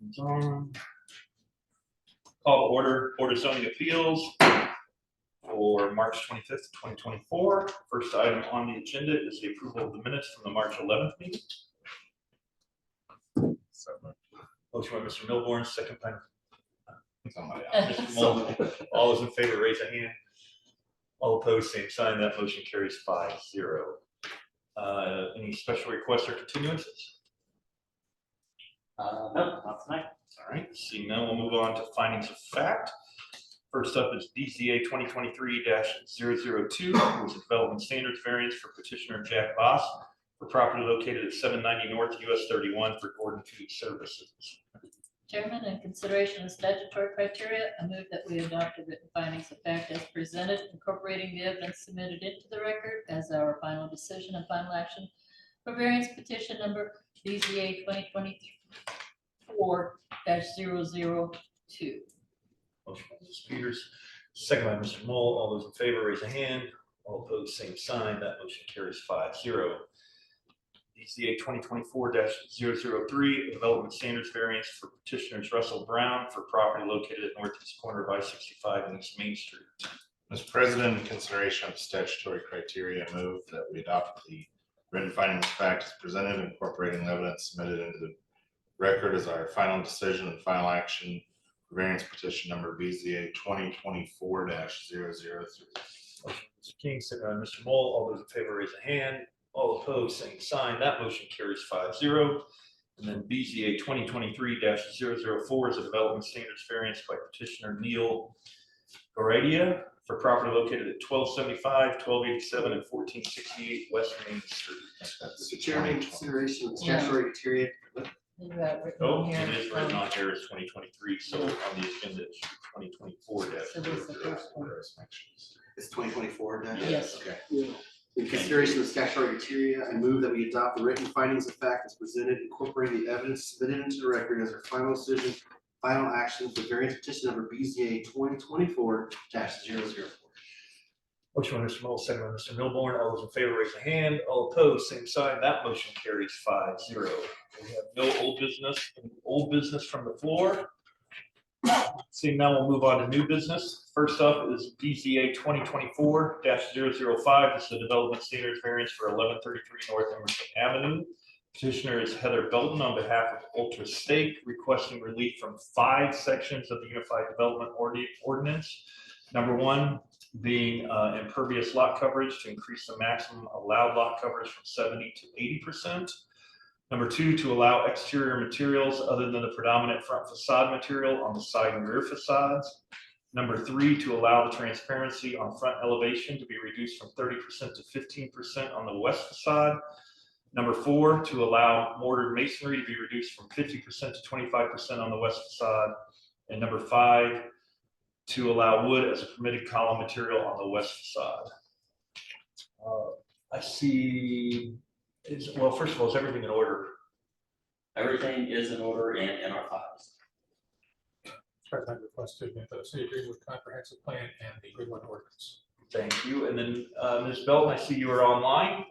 Call to order Board of Zoning Appeals for March 25th, 2024. First item on the agenda is the approval of the minutes from the March 11th meeting. Motion by Mr. Milborn, second by Mr. Mold. All those in favor, raise a hand. All opposed, same sign. That motion carries 5-0. Any special requests or continuances? No, not tonight. All right, seeing none, we'll move on to findings of fact. First up is BZA 2023-002, was a development standards variance for petitioner Jack Boss for property located at 790 North US 31 for Gordon Food Services. Chairman, in consideration of statutory criteria, I move that we adopt the written findings of fact as presented, incorporating the evidence submitted into the record as our final decision and final action for variance petition number BZA 2024-002. Motion by Mrs. Peters, second by Mr. Moll. All those in favor, raise a hand. All opposed, same sign. That motion carries 5-0. BZA 2024-003, development standards variance for petitioners Russell Brown for property located at northeast corner of I-65 and East Main Street. Mr. President, in consideration of statutory criteria, I move that we adopt the written findings of fact as presented, incorporating the evidence submitted into the record as our final decision and final action for variance petition number BZA 2024-003. Mr. King, second by Mr. Moll. All those in favor, raise a hand. All opposed, same sign. That motion carries 5-0. And then BZA 2023-004 is a development standards variance by petitioner Neil Goradia for property located at 1275, 1287, and 1468 West Main Street. Mr. Chairman, in consideration of statutory criteria. Oh, it is written on here as 2023, so on the agenda it should be 2024-004. It's 2024. Yes. Okay. In consideration of statutory criteria, I move that we adopt the written findings of fact as presented, incorporating the evidence submitted into the record as our final decision, final action for variance petition number BZA 2024-004. Motion by Mr. Moll, second by Mr. Milborn. All those in favor, raise a hand. All opposed, same sign. That motion carries 5-0. We have no old business from the floor. Seeing now, we'll move on to new business. First up is BZA 2024-005. This is the development standards variance for 1133 North Emerson Avenue. Petitioner is Heather Belton on behalf of Ultra Stake, requesting relief from 5 sections of the Unified Development Ordinance. Number 1 being impervious lot coverage to increase the maximum allowed lot coverage from 70 to 80%. Number 2, to allow exterior materials other than the predominant front facade material on the side and rear facades. Number 3, to allow the transparency on front elevation to be reduced from 30% to 15% on the west facade. Number 4, to allow mortared masonry to be reduced from 50% to 25% on the west facade. And number 5, to allow wood as a permitted column material on the west facade. I see. Well, first of all, is everything in order? Everything is in order and in our files. President requested that the city agree with comprehensive plan and the Goodwin ordinance. Thank you. And then Ms. Belton, I see you are online.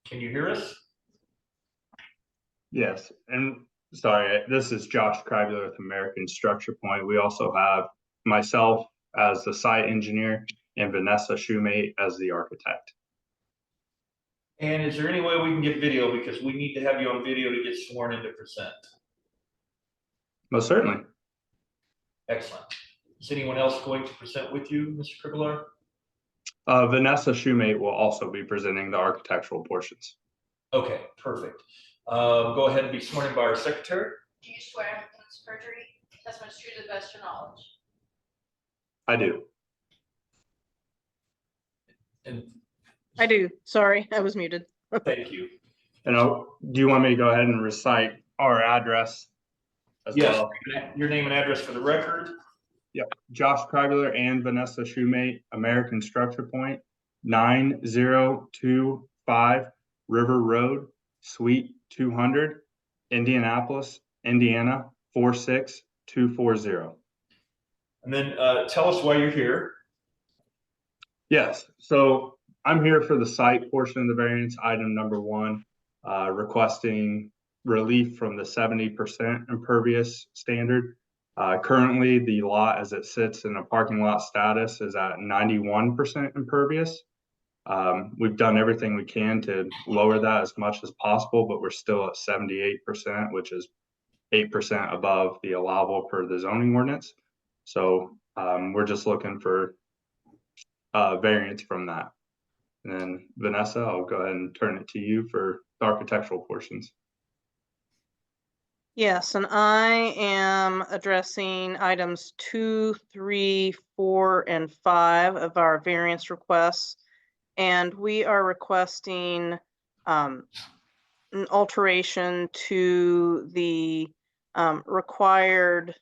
Can you hear us? Yes, and sorry, this is Josh Kreibler with American Structure Point. We also have myself as the site engineer and Vanessa Shoemate as the architect. And is there any way we can get video, because we need to have you on video to get sworn in to present? Most certainly. Excellent. Is anyone else going to present with you, Mr. Kribler? Vanessa Shoemate will also be presenting the architectural portions. Okay, perfect. Go ahead and be sworn in by our secretary. Do you swear against perjury? Testimony is true to the best of your knowledge. I do. And I do. Sorry, I was muted. thank you. And do you want me to go ahead and recite our address as Yes, well? your name and address for the record. Yep. Josh Kreibler and Vanessa Shoemate, American Structure Point, 9025 River Road, Suite 200, Indianapolis, Indiana, 46240. And then tell us why you're here. Yes, so I'm here for the site portion of the variance, item number 1, requesting relief from the 70% impervious standard. Currently, the lot as it sits in a parking lot status is at 91% impervious. We've done everything we can to lower that as much as possible, but we're still at 78%, which is 8% above the allowable per the zoning ordinance. So we're just looking for variance from that. And then Vanessa, I'll go ahead and turn it to you for the architectural portions. Yes, and I am addressing items 2, 3, 4, and 5 of our variance requests. And we are requesting an alteration to the required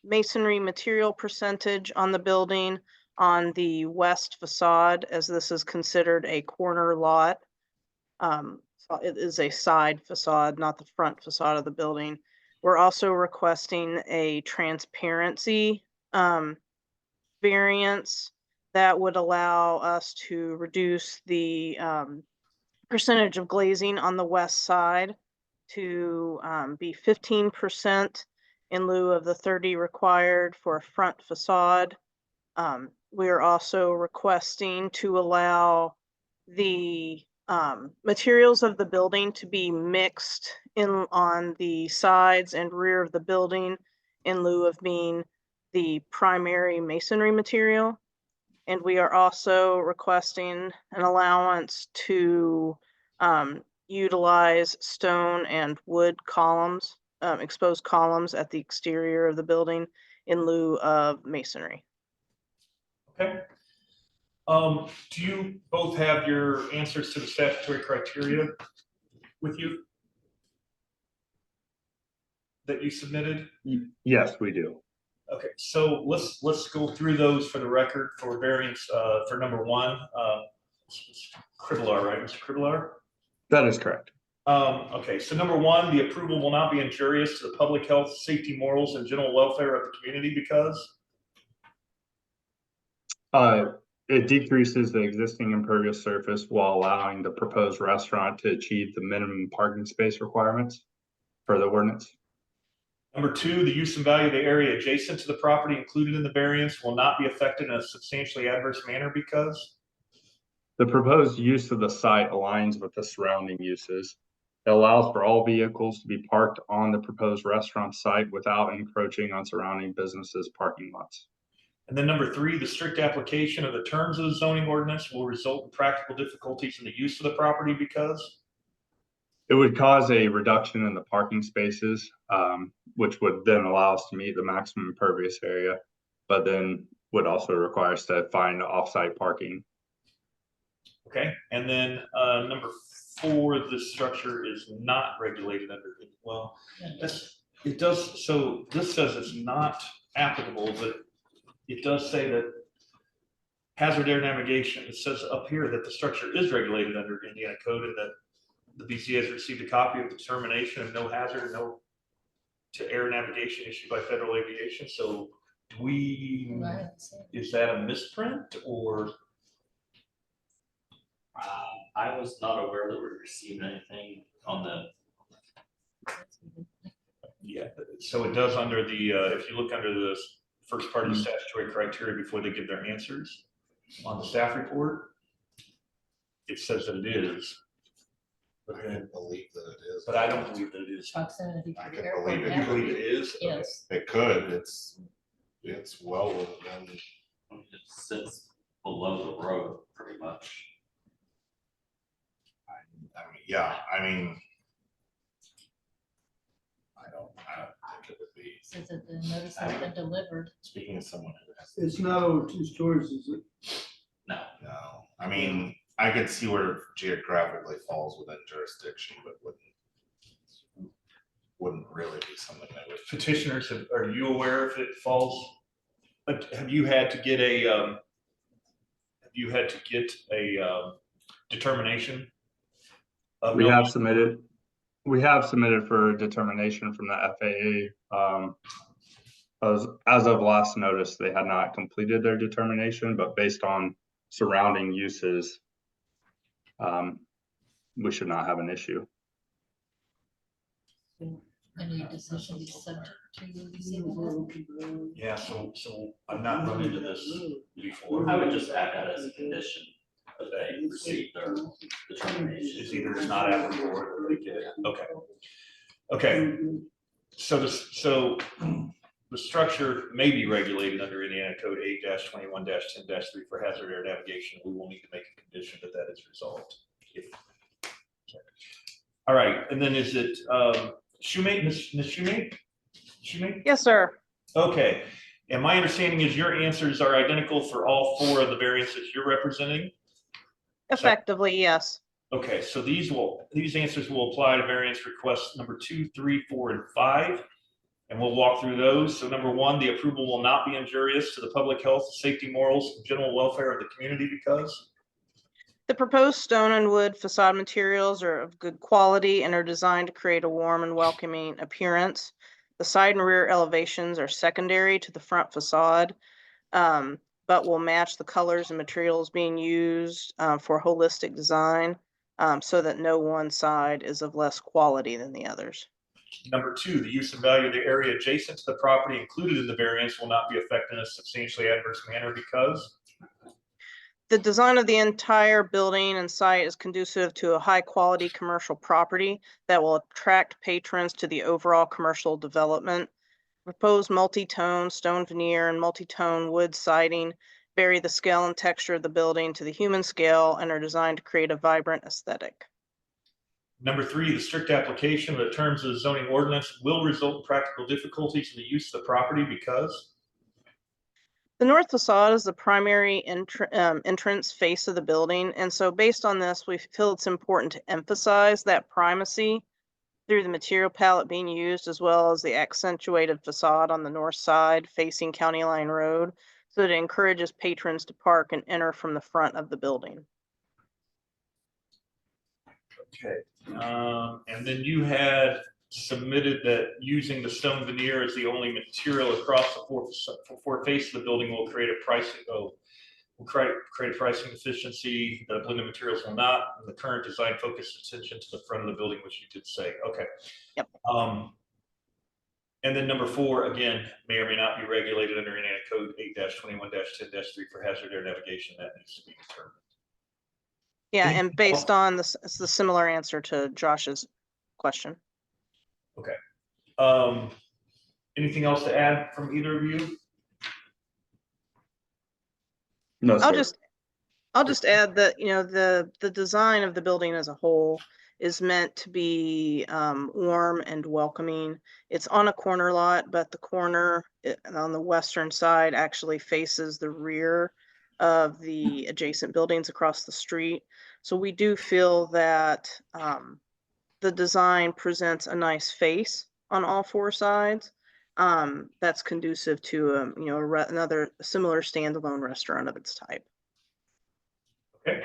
masonry material percentage on the building on the west facade, as this is considered a corner lot. It is a side facade, not the front facade of the building. We're also requesting a transparency variance that would allow us to reduce the percentage of glazing on the west side to be 15% in lieu of the 30 required for a front facade. We are also requesting to allow the materials of the building to be mixed in on the sides and rear of the building in lieu of being the primary masonry material. And we are also requesting an allowance to utilize stone and wood columns, exposed columns at the exterior of the building in lieu of masonry. Okay. Do you both have your answers to the statutory criteria with you that you submitted? Yes, we do. Okay, so let's go through those for the record for variance for number 1. Crivelar, right, Mr. Crivelar? That is correct. Okay, so number 1, the approval will not be injurious to the public health, safety, morals, and general welfare of the community because it decreases the existing impervious surface while allowing the proposed restaurant to achieve the minimum parking space requirements for the ordinance. Number 2, the use and value of the area adjacent to the property included in the variance will not be affected in a substantially adverse manner because the proposed use of the site aligns with the surrounding uses. It allows for all vehicles to be parked on the proposed restaurant site without encroaching on surrounding businesses' parking lots. And then number 3, the strict application of the terms of the zoning ordinance will result in practical difficulties in the use of the property because it would cause a reduction in the parking spaces, which would then allow us to meet the maximum impervious area, but then would also require us to find off-site parking. Okay, and then number 4, the structure is not regulated under, well, it does, so this says it's not applicable, but it does say that hazard air navigation, it says up here that the structure is regulated under Indiana code and that the BCA has received a copy of the determination of no hazard and no to air navigation issued by Federal Aviation. So do we, is that a misprint or? I was not aware that we received anything on the. Yeah, so it does under the, if you look under the first part of the statutory criteria before they give their answers on the staff report, it says that it is. I can believe that it is. But I don't believe that it is. Proximity I to the can airport. believe it. You believe it is? Yes. It could, it's well within. It sits below the road pretty much. I mean, yeah, I mean. I don't think it would be, Says that the notice has been delivered. speaking of someone who has. It's not over 2 stories, is it? No, No, I mean, I could see where it geographically falls within jurisdiction, but wouldn't really be something that would. Petitioners, are you aware if it falls? But have you had to get a, determination? of We no- have submitted for a determination from the FAA. As of last notice, they had not completed their determination, but based on surrounding uses, we should not have an issue. Any decision be subject to ZBA? Yeah, so I've not run into this before. I would just add that as a condition that they receive their determination. It's either it's not applicable or they get it. Okay. Okay, so the structure may be regulated under Indiana Code 8-21-10-3 for hazard air navigation. We will need to make a condition that that is resolved. All right, and then is it Shoemate, Ms. Shoemate? Shoemate? Yes, sir. Okay, and my understanding is your answers are identical for all 4 of the variances you're representing? Effectively, yes. Okay, so these answers will apply to variance requests number 2, 3, 4, and 5. And we'll walk through those. So number 1, the approval will not be injurious to the public health, safety, morals, and general welfare of the community because The proposed stone and wood facade materials are of good quality and are designed to create a warm and welcoming appearance. The side and rear elevations are secondary to the front facade, but will match the colors and materials being used for holistic design, so that no one side is of less quality than the others. number 2, the use and value of the area adjacent to the property included in the variance will not be affected in a substantially adverse manner because The design of the entire building and site is conducive to a high-quality commercial property that will attract patrons to the overall commercial development. Proposed multi-tone stone veneer and multi-tone wood siding vary the scale and texture of the building to the human scale and are designed to create a vibrant aesthetic. number 3, the strict application of the terms of the zoning ordinance will result in practical difficulties in the use of the property because The north facade is the primary entrance face of the building, and so based on this, we feel it's important to emphasize that primacy through the material palette being used, as well as the accentuated facade on the north side facing County Line Road, so that it encourages patrons to park and enter from the front of the building. Okay, and then you had submitted that using the stone veneer as the only material across the four face of the building will create a pricing, will create a pricing efficiency that a blend of materials will not, and the current design focused attention to the front of the building, which you did say, okay. Yep. And then number 4, again, may or may not be regulated under Indiana Code 8-21-10-3 for hazard air navigation. That needs to be determined. Yeah, and based on this, it's the similar answer to Josh's question. Okay. Anything else to add from either of you? No, I'll sir. just add that, the design of the building as a whole is meant to be warm and welcoming. It's on a corner lot, but the corner on the western side actually faces the rear of the adjacent buildings across the street. So we do feel that the design presents a nice face on all 4 sides. That's conducive to another similar standalone restaurant of its type. Okay.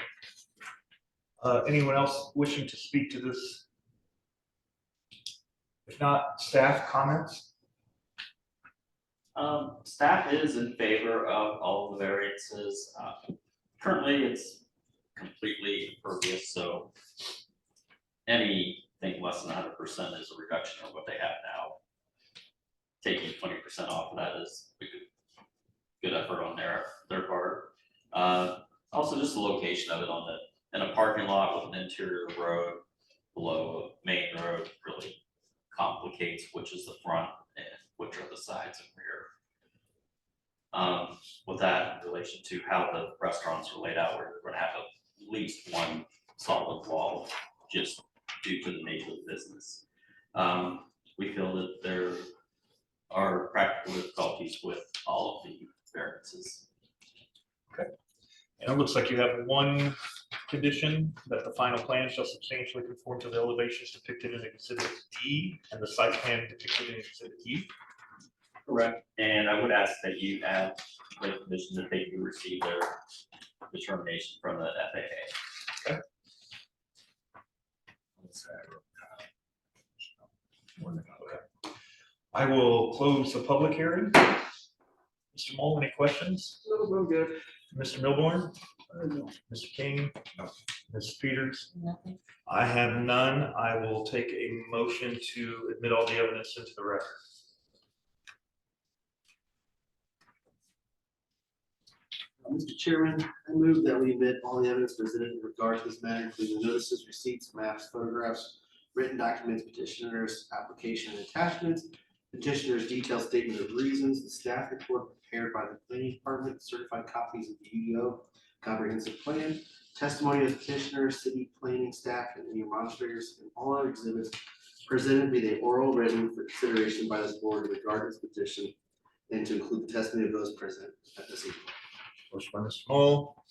Anyone else wishing to speak to this? If not, staff comments? Staff is in favor of all the variances. Currently, it's completely impervious, so anything less than 100% is a reduction of what they have now. Taking 20% off of that is a good effort on their part. Also, just the location of it in a parking lot with an interior road below a main road really complicates which is the front and which are the sides and rear. With that in relation to how the restaurants are laid out, we're going to have at least one solid wall just due to the nature of the business. We feel that there are practical difficulties with all of the variances. Okay. And it looks like you have one condition that the final plan shall substantially conform to the elevations depicted in Exhibit D and the site plan depicted in Exhibit E. Correct. And I would ask that you add the condition that they do receive their determination from the FAA. Okay. I will close the public hearing. Mr. Mr. Moll, any questions? No, I'm good. Mr. Milborn, I don't know. Mr. King, Ms. Peters? Nothing. I have none. I will take a motion to admit all the evidence into the record. Mr. Chairman, I move that we admit all the evidence presented in regard to this matter, including the notices, receipts, maps, photographs, written documents, petitioner's application and attachments, petitioner's detailed statement of reasons, the staff report prepared by the planning department, certified copies of the UDO comprehensive plan, testimony of petitioner, city planning staff, and any administrators, and all other exhibits presented be they oral, written for consideration by this board in regard to this petition, and to include the testimony of those present at this evening. Motion by Mr. Moll,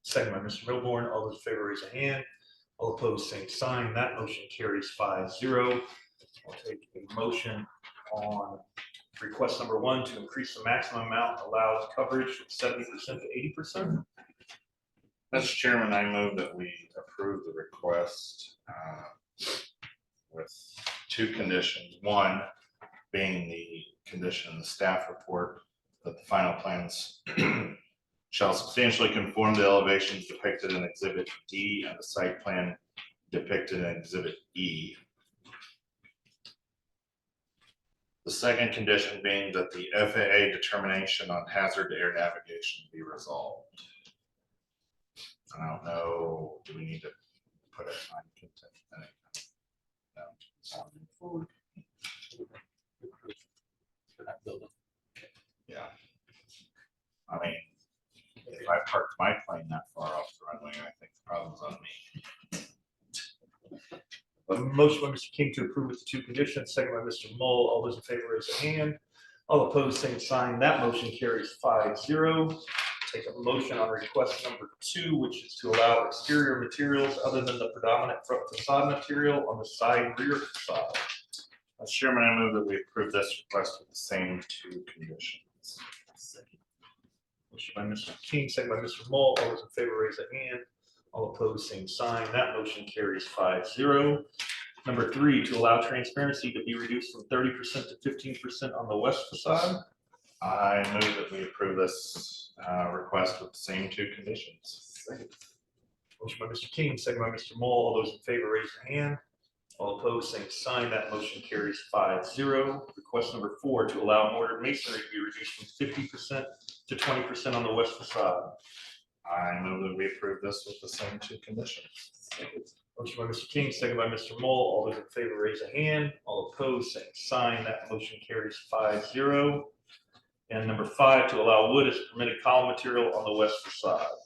second by Mr. Milborn. All those in favor raise a hand. All opposed, same sign. That motion carries 5-0. I'll take a motion on request number 1 to increase the maximum amount allowed coverage from 70% to 80%. Mr. Chairman, I move that we approve the request with 2 conditions. 1 being the condition in the staff report that the final plans shall substantially conform to elevations depicted in Exhibit D and the site plan depicted in Exhibit E. The second condition being that the FAA determination on hazard air navigation be resolved. I don't know, do we need to put a time content? No. Yeah. I mean, if I parked my plane that far off the runway, I think the problem's on me. A motion by Mr. King to approve with the 2 conditions, second by Mr. Moll. All those in favor raise a hand. All opposed, same sign. That motion carries 5-0. Take a motion on request number 2, which is to allow exterior materials other than the predominant front facade material on the side rear facade. Mr. Chairman, I move that we approve this request with the same 2 conditions. Motion by Mr. King, second by Mr. Moll. All those in favor raise a hand. All opposed, same sign. That motion carries 5-0. Number 3, to allow transparency to be reduced from 30% to 15% on the west facade. I move that we approve this request with the same 2 conditions. Motion by Mr. King, second by Mr. Moll. All those in favor raise a hand. All opposed, same sign. That motion carries 5-0. Request number 4, to allow mortar masonry to be reduced from 50% to 20% on the west facade. I move that we approve this with the same 2 conditions. Motion by Mr. King, second by Mr. Moll. All those in favor raise a hand. All opposed, same sign. That motion carries 5-0. And number 5, to allow wood as permitted column material on the west facade.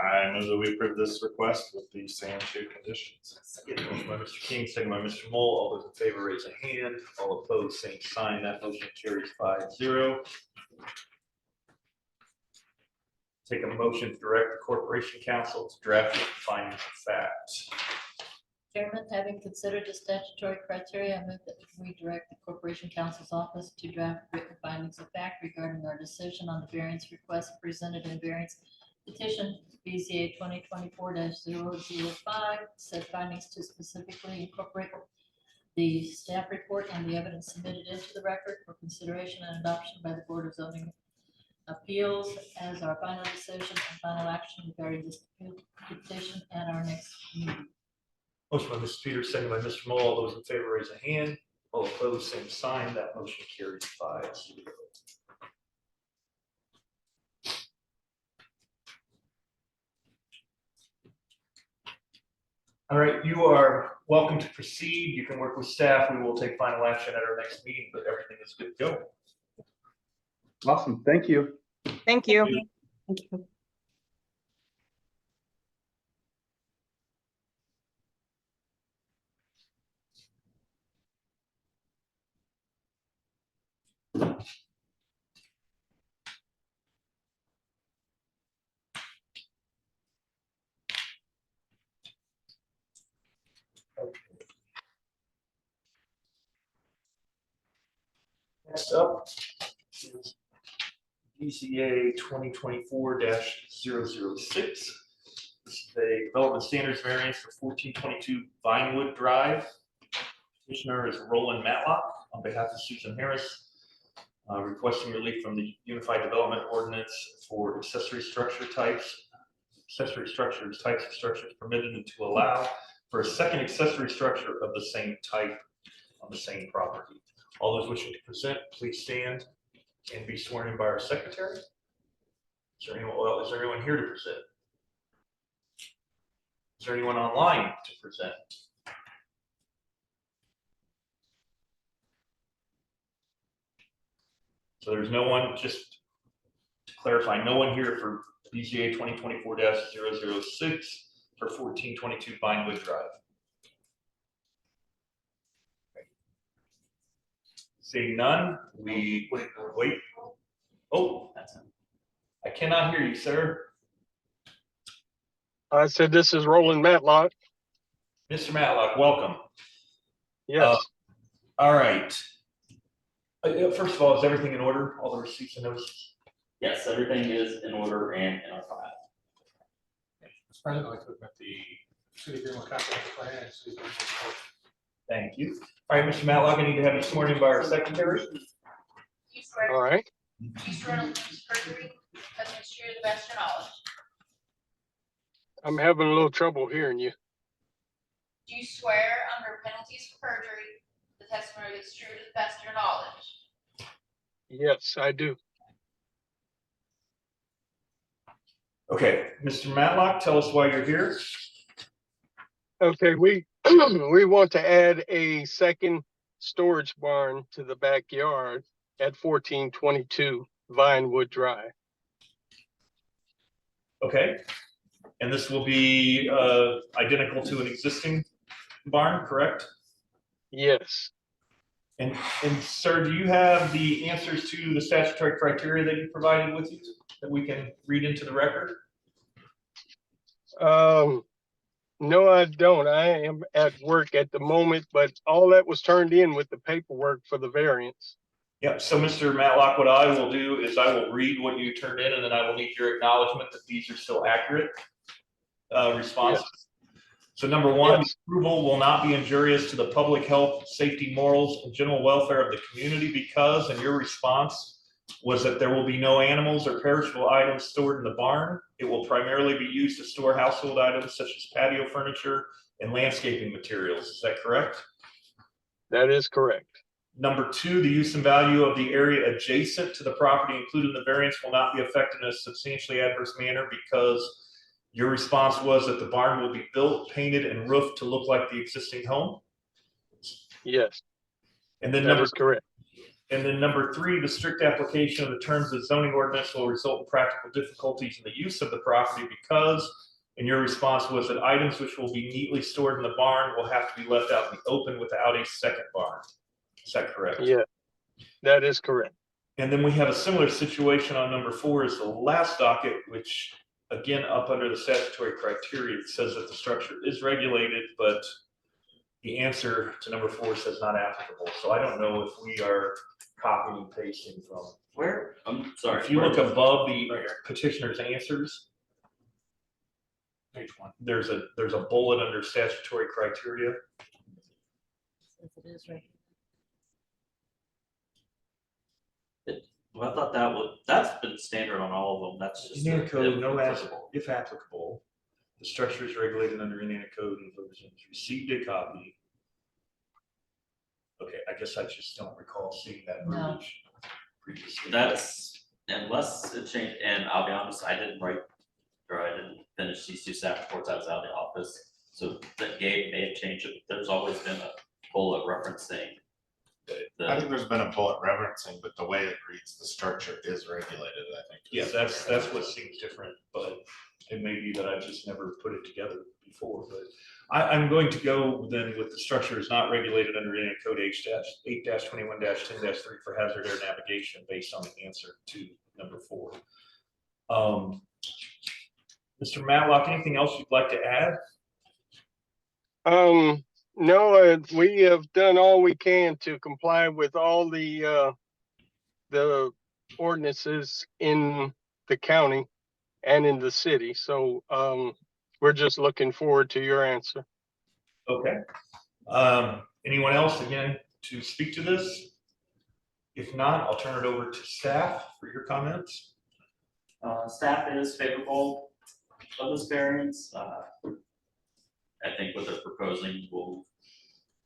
I move that we approve this request with the same 2 conditions. Motion by Mr. King, second by Mr. Moll. All those in favor raise a hand. All opposed, same sign. That motion carries 5-0. Take a motion to direct the Corporation Council to draft the findings of fact. Chairman, having considered the statutory criteria, I move that we direct the Corporation Counsel's Office to draft written findings of fact regarding our decision on the variance request presented in variance petition BZA 2024-005. Said findings to specifically incorporate the staff report and the evidence submitted into the record for consideration and adoption by the Board of Zoning Appeals as our final decision and final action regarding this petition at our next meeting. Motion by Mrs. Peters, second by Mr. Moll. All those in favor raise a hand. All opposed, same sign. That motion carries 5-0. All right, you are welcome to proceed. You can work with staff. We will take final action at our next meeting, but everything is good to go. Awesome. Thank you. Thank you. Thank you. Next up is BZA 2024-006. This is a development standards variance for 1422 Vinewood Drive. Petitioner is Roland Matlock on behalf of Susan Harris. requesting relief from the Unified Development Ordinance for accessory structure types, accessory structures, types of structures permitted and to allow for a second accessory structure of the same type on the same property. All those wishing to present, please stand and be sworn in by our secretary. Is there anyone here to present? Is there anyone online to present? So there's no one, just to clarify, no one here for BZA 2024-006 for 1422 Vinewood Drive. Seeing none, we wait. Oh, That's him. I cannot hear you, sir. I said, this is Roland Matlock. Mr. Matlock, welcome. Yes, All right. First of all, is everything in order? All the receipts and notices? Yes, everything is in order and in our file. Mr. President, I'd like to admit the city agreement comprehensive plan and city agreement report. Thank you. All right, Mr. Matlock, I need to have you sworn in by our secretary. You swear, all right. you swear to use perjury, testimony is true to the best of your knowledge. I'm having a little trouble hearing you. Do you swear under penalties for perjury, the testimony is true to the best of your knowledge? Yes, I do. Okay, Mr. Matlock, tell us why you're here. Okay, we we want to add a second storage barn to the backyard at 1422 Vinewood Drive. Okay. And this will be identical to an existing barn, correct? Yes, And sir, do you have the answers to the statutory criteria that you provided with you that we can read into the record? no, I don't. I am at work at the moment, but all that was turned in with the paperwork for the variance. Yeah, so Mr. Matlock, what I will do is I will read what you turned in and then I will need your acknowledgement that these are still accurate responses. So number one, Yes. the approval will not be injurious to the public health, safety, morals, and general welfare of the community because, and your response was that there will be no animals or perishable items stored in the barn. It will primarily be used to store household items such as patio furniture and landscaping materials. Is that correct? That is correct. Number two, the use and value of the area adjacent to the property included in the variance will not be affected in a substantially adverse manner because your response was that the barn will be built, painted, and roofed to look like the existing home. Yes, And then that is correct. number three, the strict application of the terms of the zoning ordinance will result in practical difficulties in the use of the property because, and your response was that items which will be neatly stored in the barn will have to be left out in the open without a second barn. Is that correct? Yeah, that is correct. And then we have a similar situation on number four is the last docket, which again, up under the statutory criteria, it says that the structure is regulated, but the answer to number four says not applicable. So I don't know if we are copying and pasting from. Where? I'm sorry. If you where- look above the Right here. petitioner's answers, Page one. there's a bullet under statutory criteria. Since it is right. Well, I thought that's been standard on all of them. That's just. Indiana code, if no applicable. if applicable, the structure is regulated under Indiana code and versions. Received a copy. Okay, I guess I just don't recall seeing that No. verbiage previously. That's, unless it changed, and I'll be honest, I didn't finish these two staff reports, I was out of the office. So that Gabe may have changed it, there's always been a bullet referencing. I think there's been a bullet referencing, but the way it reads, the structure is regulated, I think. Yeah, that's what seems different, but it may be that I've just never put it together before, but I'm going to go then with the structure is not regulated under Indiana code H-8-21-10-3 for hazard air navigation based on the answer to number four. Mr. Matlock, anything else you'd like to add? No, we have done all we can to comply with all the ordinances in the county and in the city. So, we're just looking forward to your answer. Okay. Anyone else again to speak to this? If not, I'll turn it over to staff for your comments. Staff is favorable of this variance. I think what they're proposing will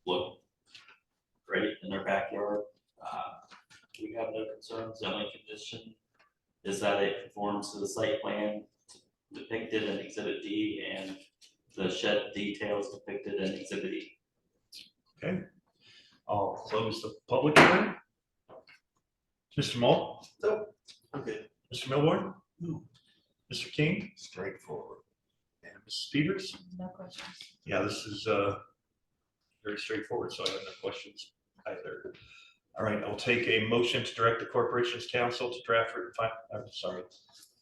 look great in their backyard. We have no concerns. The only condition is that it conforms to the site plan depicted in Exhibit D and the shed details depicted in Exhibit E. Okay. I'll close the public hearing. Mr. Mull? Nope. I'm good. Mr. Milborn? Mr. King? Straightforward. And Mrs. Peters? No questions. Yeah, this is very straightforward, so I have no questions either. All right, I'll take a motion to direct the corporation's counsel to draft written,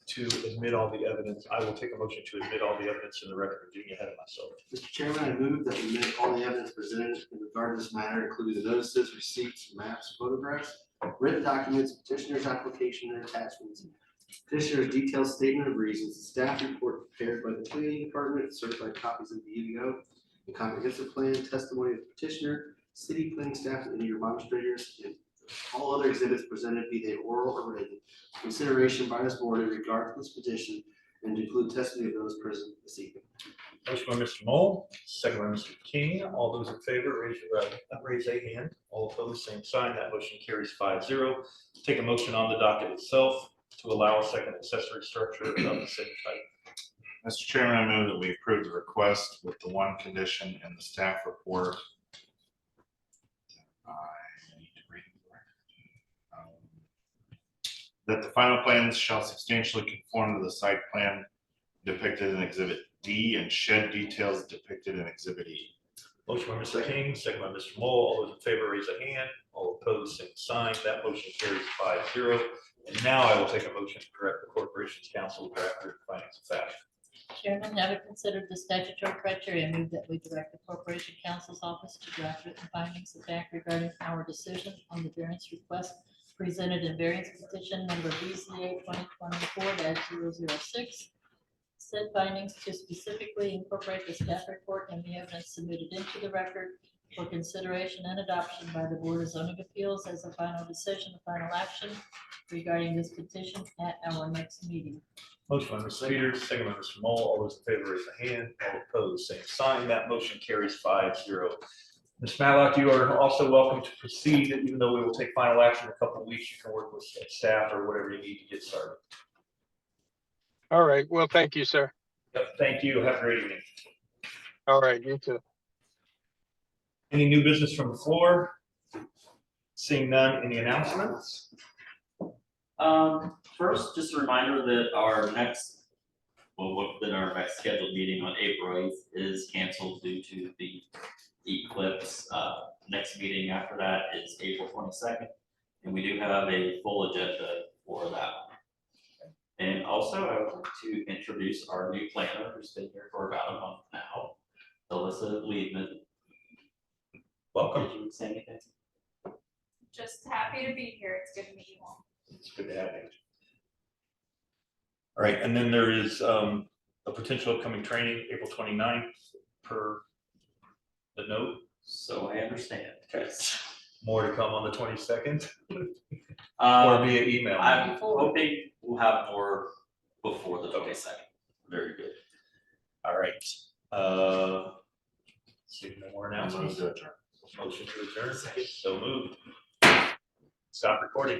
to admit all the evidence. I will take a motion to admit all the evidence in the record, getting ahead of myself. Mr. Chairman, I move that we admit all the evidence presented in regard to this matter, including the notices, receipts, maps, photographs, written documents, petitioner's application and attachments, petitioner's detailed statement of reasons, the staff report prepared by the planning department, certified copies of the UDO, the comprehensive plan, testimony of the petitioner, city planning staff, and any administrators, and all other exhibits presented, be they oral or written, consideration by this board in regard to this petition, and to include testimony of those present this evening. Motion by Mr. Mull, second by Mr. King. All those in favor, raise a hand. All opposed, same sign. That motion carries 5-0. Take a motion on the docket itself to allow a second accessory structure of the same type. Mr. Chairman, I move that we approve the request with the one condition in the staff report. I need to read the record. That the final plans shall substantially conform to the site plan depicted in Exhibit D and shed details depicted in Exhibit E. Motion by Mr. King, second by Mr. Mull. All those in favor, raise a hand. All opposed, same sign. That motion carries 5-0. And now I will take a motion to direct the corporation's counsel to draft written findings of fact. Chairman, having considered the statutory criteria, move that we direct the Corporation Counsel's Office to draft written findings of fact regarding our decision on the variance request presented in variance petition number BZA 2024-006. Said findings to specifically incorporate the staff report and the evidence submitted into the record for consideration and adoption by the Board of Zoning Appeals as a final decision, final action regarding this petition at our next meeting. Motion by Mr. Peters, second by Mr. Mull. All those in favor, raise a hand. All opposed, same sign. That motion carries 5-0. Ms. Matlock, you are also welcome to proceed, even though we will take final action in a couple of weeks. You can work with staff or whatever you need to get started. All right. Well, thank you, sir. Yep, thank you. Have a great evening. All right, you too. Any new business from the floor? Seeing none, any announcements? First, just a reminder that our next scheduled meeting on April 8th is canceled due to the eclipse. Next meeting after that is April 22nd, and we do have a full agenda for that one. And also, I would like to introduce our new planner, who's been here for about a month now, Alyssa Liebman. Welcome. Did you say anything? Just happy to be here. It's good to meet you all. It's good to have you. All right, and then there is a potential upcoming training, April 29th, per the note. So I understand. Yes. More to come on the 22nd, or via email. I'm hoping we'll have more before the 22nd. Very good. All right. See, no more announcements. Motion to adjourn. So moved. Stop recording.